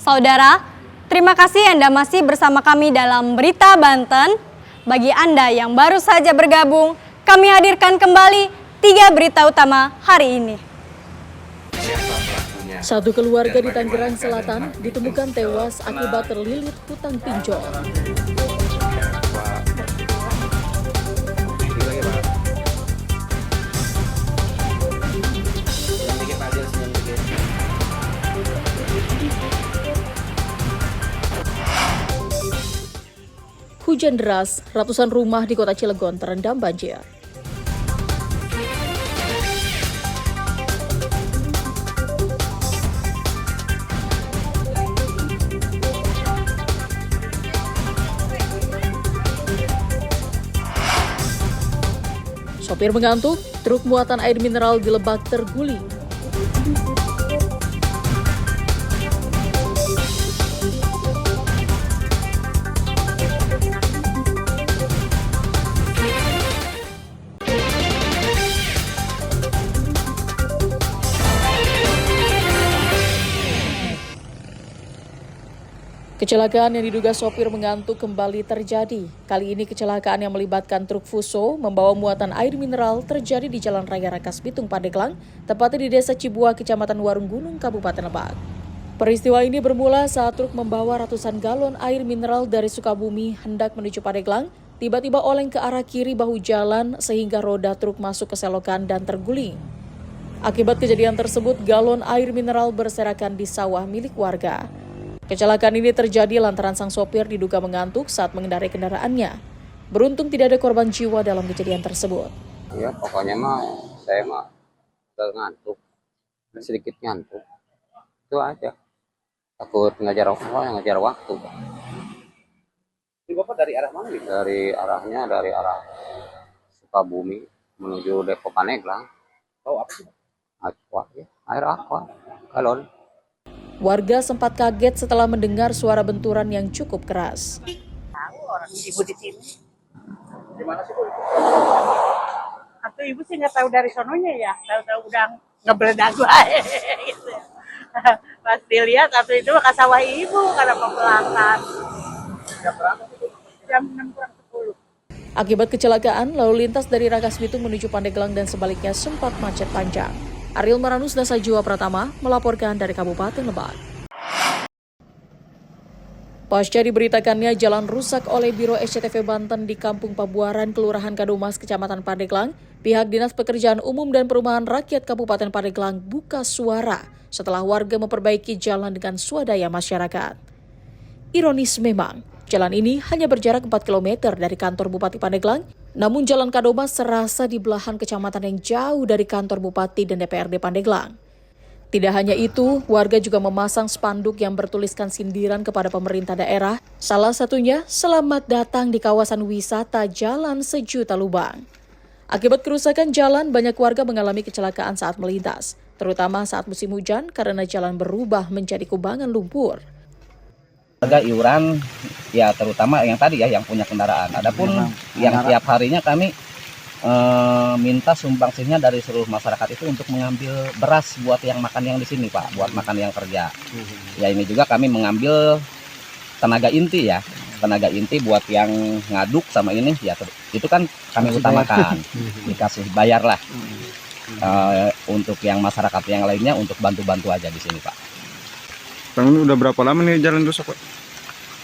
Saudara, terima kasih Anda masih bersama kami dalam Berita Banten. Bagi Anda yang baru saja bergabung, kami hadirkan kembali 3 berita utama hari ini. Satu keluarga di Tangerang Selatan ditemukan tewas akibat terlilit hutang pinjol. Hujan deras, ratusan rumah di kota Cilegon terendam banjir. Sopir mengantuk, truk muatan air mineral di Lebak terguling. Kecelakaan yang diduga sopir mengantuk kembali terjadi. Kali ini kecelakaan yang melibatkan truk Fuso membawa muatan air mineral terjadi di Jalan Raya Rangkas Bitung, Pandeglang, tepatnya di Desa Cibuah, Kecamatan Warung Gunung, Kabupaten Lebak. Peristiwa ini bermula saat truk membawa ratusan galon air mineral dari Sukabumi hendak menuju Pandeglang, tiba-tiba oleng ke arah kiri bahu jalan sehingga roda truk masuk ke selokan dan terguling. Akibat kejadian tersebut, galon air mineral berserakan di sawah milik warga. Kecelakaan ini terjadi lantaran sang sopir diduga mengantuk saat mengendarai kendaraannya. Beruntung tidak ada korban jiwa dalam kejadian tersebut. Ya pokoknya saya ngantuk, sedikit ngantuk. Itu aja. Takut ngejar waktu. Ini Bapak dari arah mana nih? Dari arah Sukabumi menuju Depok Pandeglang. Oh, apa sih? Air aqua, galon. Warga sempat kaget setelah mendengar suara benturan yang cukup keras. Tahu orang ibu di sini. Di mana sih Bu? Atau ibu sih nggak tahu dari sononya ya. Tahu udah ngebeledak aja gitu. Pas dilihat atau itu ke sawah ibu karena pembelakan. Jam berapa sih Bu? Jam 6:10. Akibat kecelakaan, lalu lintas dari Rangkas Bitung menuju Pandeglang dan sebaliknya sempat macet panjang. Ariel Maranus Dasa Jiwa Pratama melaporkan dari Kabupaten Lebak. Pasca diberitakannya jalan rusak oleh Biro SCTV Banten di Kampung Pabuaran, Kelurahan Kadomas, Kecamatan Pandeglang, pihak Dinas Pekerjaan Umum dan Perumahan Rakyat Kabupaten Pandeglang buka suara setelah warga memperbaiki jalan dengan swadaya masyarakat. Ironis memang, jalan ini hanya berjarak 4 km dari kantor Bupati Pandeglang, namun Jalan Kadomas serasa di belahan kecamatan yang jauh dari kantor Bupati dan DPRD Pandeglang. Tidak hanya itu, warga juga memasang spanduk yang bertuliskan sindiran kepada pemerintah daerah, salah satunya selamat datang di kawasan wisata Jalan Sejuta Lubang. Akibat kerusakan jalan, banyak warga mengalami kecelakaan saat melintas, terutama saat musim hujan karena jalan berubah menjadi kubangan lumpur. Harga iuran ya terutama yang tadi ya yang punya kendaraan. Adapun yang tiap harinya kami minta sumbangsihnya dari seluruh masyarakat itu untuk mengambil beras buat yang makan yang di sini Pak, buat makan yang kerja. Ya ini juga kami mengambil tenaga inti ya. Tenaga inti buat yang ngaduk sama ini ya itu kan kami utamakan. Dikasih bayar lah. Untuk yang masyarakat yang lainnya untuk bantu-bantu aja di sini Pak. Ini udah berapa lama nih jalan rusak Pak?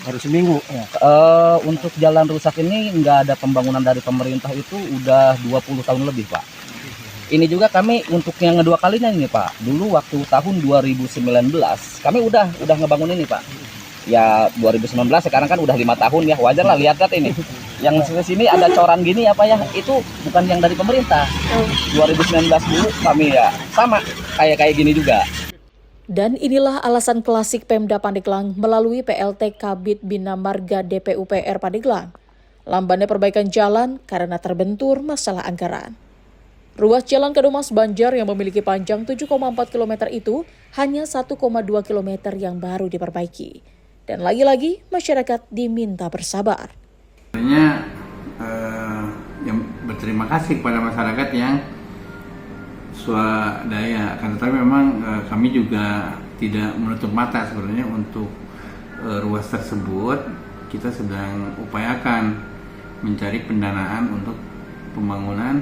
Baru seminggu. Ya. Untuk jalan rusak ini nggak ada pembangunan dari pemerintah itu udah 20 tahun lebih Pak. Ini juga kami untuk yang kedua kalinya ini Pak. Dulu waktu tahun 2019 kami udah ngebangun ini Pak. Ya 2019 sekarang kan udah 5 tahun ya, wajar lah lihat ini. Yang sini ada coran gini apa ya, itu bukan yang dari pemerintah. 2019 dulu kami ya sama kayak gini juga. Dan inilah alasan klasik Pemda Pandeglang melalui PLT Kabid Bina Marga DPUPR Pandeglang. Lambannya perbaikan jalan karena terbentur masalah anggaran. Ruas Jalan Kadomas Banjar yang memiliki panjang 7,4 km itu hanya 1,2 km yang baru diperbaiki. Dan lagi-lagi masyarakat diminta bersabar. Sebenarnya yang berterima kasih kepada masyarakat yang swadaya, karena tapi memang kami juga tidak menutup mata sebenarnya untuk ruas tersebut. Kita sedang upayakan mencari pendanaan untuk pembangunan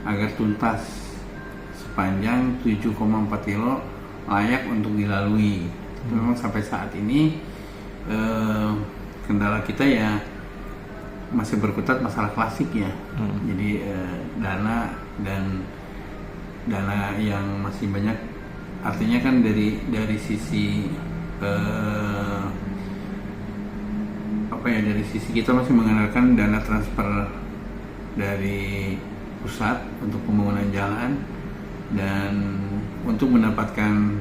agar tuntas sepanjang 7,4 kilo layak untuk dilalui. Memang sampai saat ini kendala kita ya masih berkutat masalah klasik ya. Jadi dana yang masih banyak, artinya kan dari sisi dari sisi kita masih mengandalkan dana transfer dari pusat untuk pembangunan jalan, dan untuk mendapatkan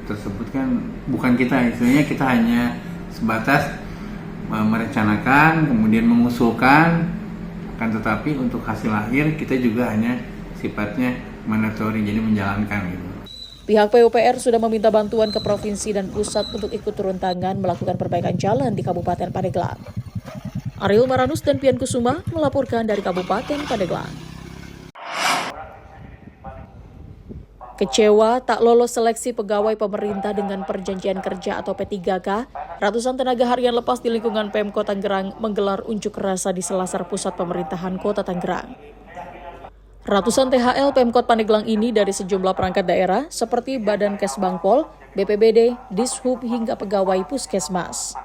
tersebut kan bukan kita, istilahnya kita hanya sebatas merencanakan kemudian mengusulkan, akan tetapi untuk hasil akhir kita juga hanya sifatnya mandatory, jadi menjalankan gitu. Pihak PUPR sudah meminta bantuan ke provinsi dan pusat untuk ikut turun tangan melakukan perbaikan jalan di Kabupaten Pandeglang. Ariel Maranus dan Pian Kusuma melaporkan dari Kabupaten Pandeglang. Kecewa tak lolos seleksi pegawai pemerintah dengan perjanjian kerja atau P3K, ratusan tenaga harian lepas di lingkungan Pemkot Tangerang menggelar unjuk rasa di Selasar Pusat Pemerintahan Kota Tangerang. Ratusan THL Pemkot Pandeglang ini dari sejumlah perangkat daerah seperti Badan Kesbangpol, BPBD, Dishub hingga pegawai Puskesmas.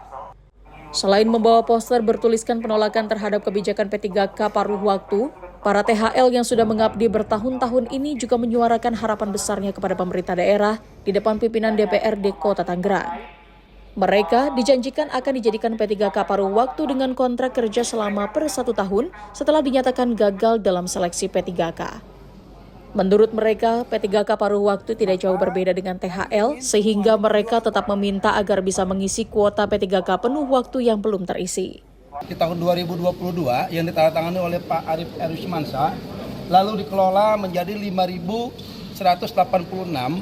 Selain membawa poster bertuliskan penolakan terhadap kebijakan P3K paruh waktu, para THL yang sudah mengabdi bertahun-tahun ini juga menyuarakan harapan besarnya kepada pemerintah daerah di depan pimpinan DPRD Kota Tangerang. Mereka dijanjikan akan dijadikan P3K paruh waktu dengan kontrak kerja selama per 1 tahun setelah dinyatakan gagal dalam seleksi P3K. Menurut mereka, P3K paruh waktu tidak jauh berbeda dengan THL, sehingga mereka tetap meminta agar bisa mengisi kuota P3K penuh waktu yang belum terisi. Di tahun 2022 yang ditandatangani oleh Pak Arief Erwismansa, lalu dikelola menjadi 5.186,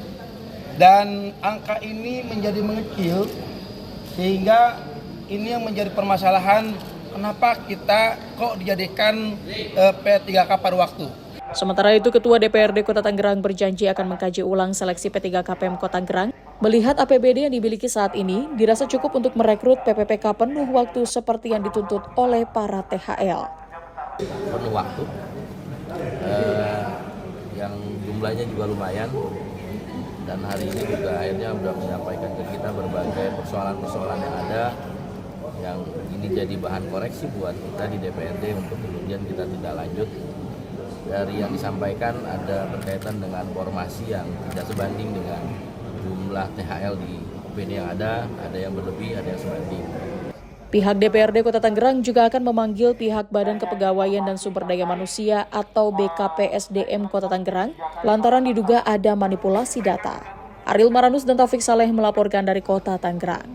dan angka ini menjadi mengecil, sehingga ini yang menjadi permasalahan kenapa kita kok dijadikan P3K paruh waktu. Sementara itu, Ketua DPRD Kota Tangerang berjanji akan mengkaji ulang seleksi P3K Pemkot Tangerang. Melihat APBD yang dimiliki saat ini, dirasa cukup untuk merekrut PPPK penuh waktu seperti yang dituntut oleh para THL. Penuh waktu, yang jumlahnya juga lumayan, dan hari ini juga akhirnya sudah menyampaikan ke kita berbagai persoalan-persoalan yang ada, yang ini jadi bahan koreksi buat kita di DPRD untuk kemudian kita tindak lanjut. Dari yang disampaikan ada berkaitan dengan formasi yang tidak sebanding dengan jumlah THL di OPD yang ada yang berlebih, ada yang sebanding. Pihak DPRD Kota Tangerang juga akan memanggil pihak Badan Kepegawaian dan Sumber Daya Manusia atau BKPSDM Kota Tangerang lantaran diduga ada manipulasi data. Ariel Maranus dan Taufik Saleh melaporkan dari Kota Tangerang.